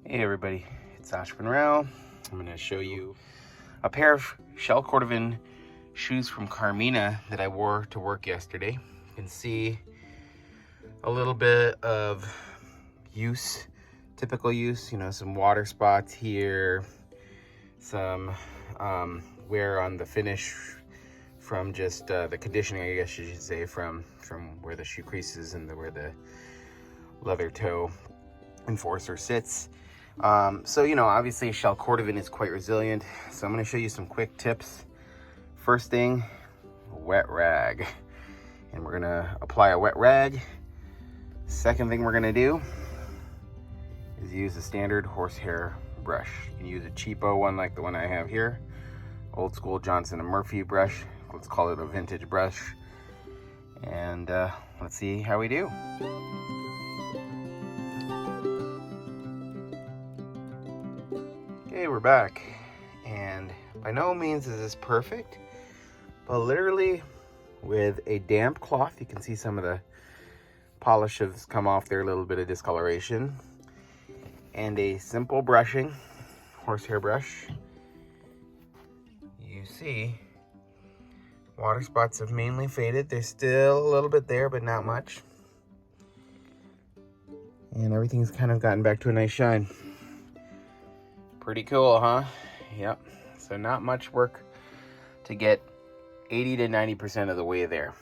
Hey everybody, it's Ash Monroe. I'm going to show you a pair of shell Cordovan shoes from Carmina that I wore to work yesterday. You can see a little bit of use, typical use, some water spots here, some wear on the finish from just the conditioning, I guess you should say, from where the shoe creases and where the leather toe enforcer sits. So obviously shell Cordovan is quite resilient, so I'm going to show you some quick tips. First thing, wet rag, and we're going to apply a wet rag. Second thing we're going to do is use a standard horsehair brush. You can use a cheapo one like the one I have here, old school Johnson & Murphy brush. Let's call it a vintage brush, and let's see how we do. Okay, we're back, and by no means is this perfect, but literally with a damp cloth, you can see some of the polish has come off there, a little bit of discoloration, and a simple brushing, horsehair brush, you see water spots have mainly faded. There's still a little bit there, but not much, and everything's kind of gotten back to a nice shine. Pretty cool, huh? Yep. So not much work to get 80 to 90% of the way there.